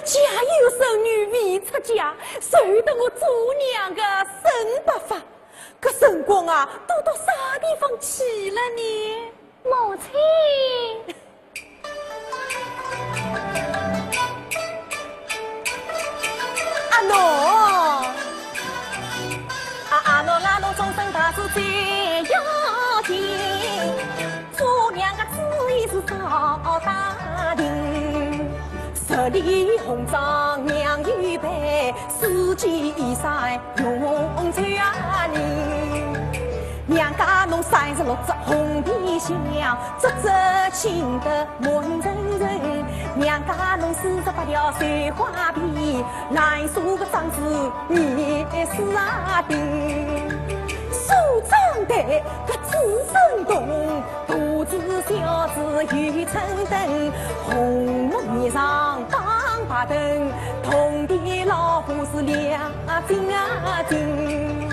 家有孙女未出嫁，随得我做娘个身不发。这辰光啊，都到啥地方去了呢？母亲。阿喏，阿喏那侬终身大事最要紧，做娘个旨意是少打听，十里红妆娘预备，四季衣裳用穿人。娘家侬36只红皮箱，只请得满人人。娘家侬48条碎花皮，难数个张子24锭。手掌戴个紫身洞，肚子小子玉成灯，红木衣裳当把灯，铜的老虎是两斤啊斤。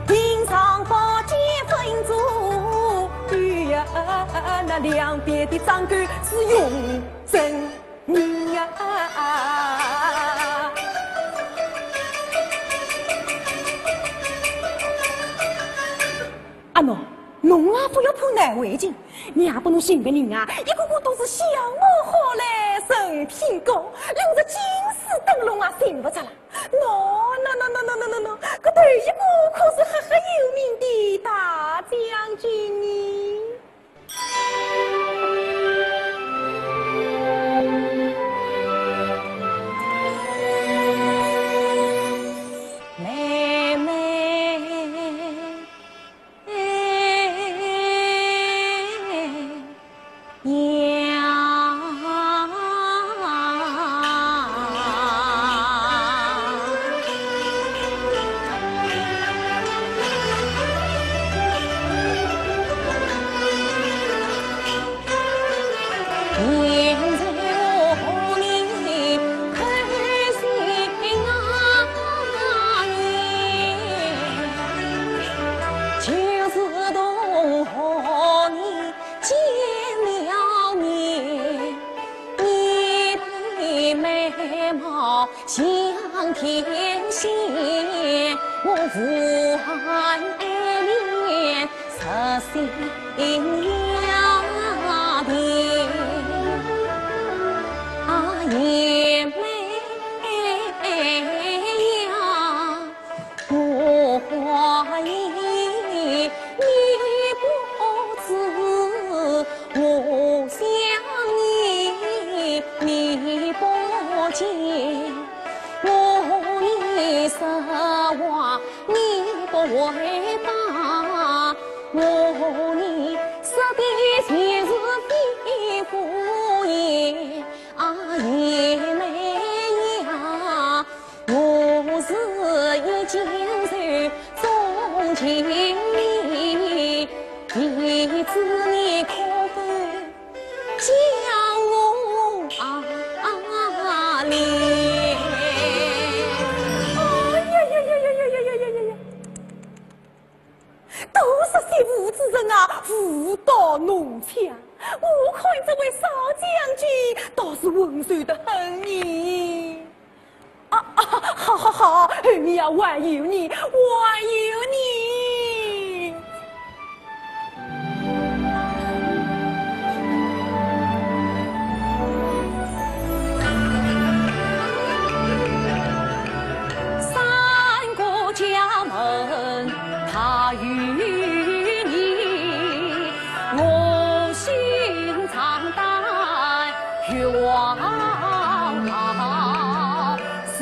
顶上宝剑分足，对呀，那两边的张杆是永贞人啊！阿喏，侬啊不要怕难为情，娘不侬寻个人啊，一个个都是相貌好嘞，人品高，留着金丝灯笼啊，寻不着了。喏，这头一个可是赫赫有名的大将军呢。妹妹，像天仙，我无憾爱恋实心要定。啊，爷妹呀，我怀疑你不知，我想你你不见。我一实话你不回答，我你说的全是肺腑言。啊，爷妹呀，我是已经受钟情你，弟子你可否将我怜？都是些无知人啊，误导弄枪。我看这位少将军倒是温柔的很呢。好，哎呀，还有你。三个家门他与你，我心常担冤。是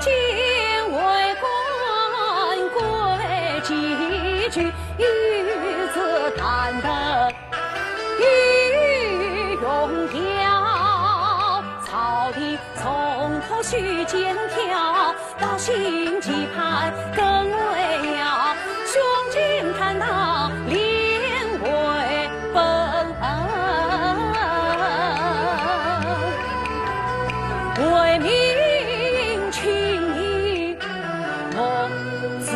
今为官贵几句，与子谈得与用条，朝廷从头须检挑，到心期盼更为要，胸襟看到连为本，为民群义我自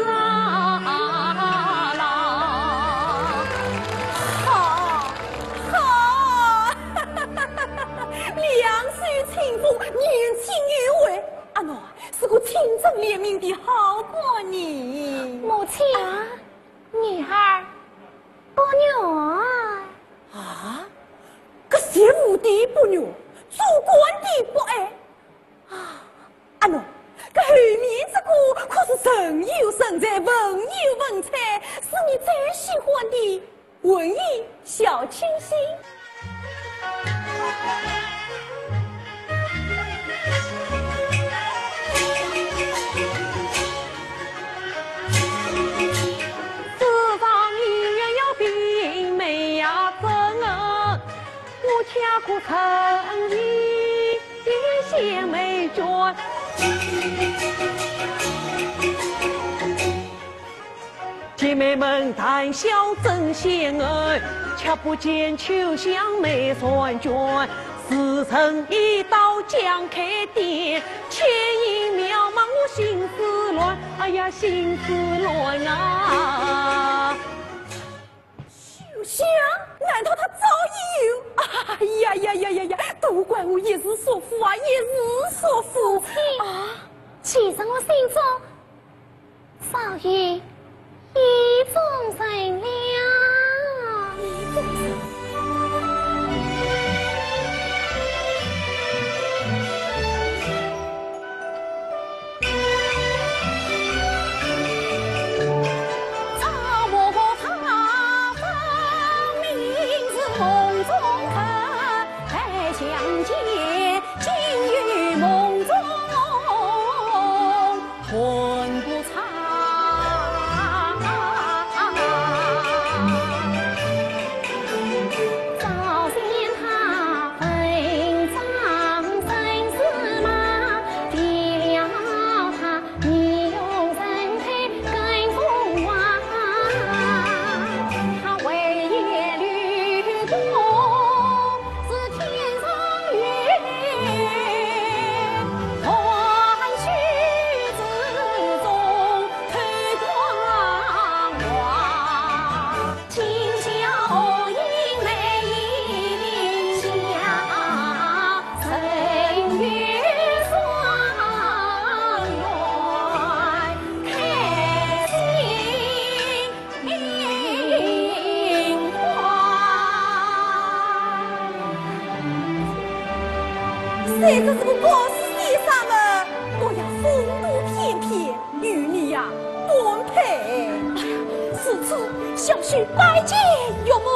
郎。好，两袖清风贤明的好过你。母亲，女儿不女啊，个邪无的不虐，主观的不爱啊！阿奴，这后面这个可是神有神在，文有文采，是你最喜欢的文艺小清新。世上女人要比美呀真儿，我恰可曾以贤美眷。姐妹们谈笑真贤儿，却不见秋香美婵娟。时辰一到将开店，前影渺茫我心思乱，哎呀心思乱啊！秋香，难道他早已有？哎呀呀呀呀呀！都怪我一时所负啊，一时所负啊！其实我心中早已意中人了。这只是个告诉先生们，我要风度翩翩，与你呀般配。此次小婿拜见岳母。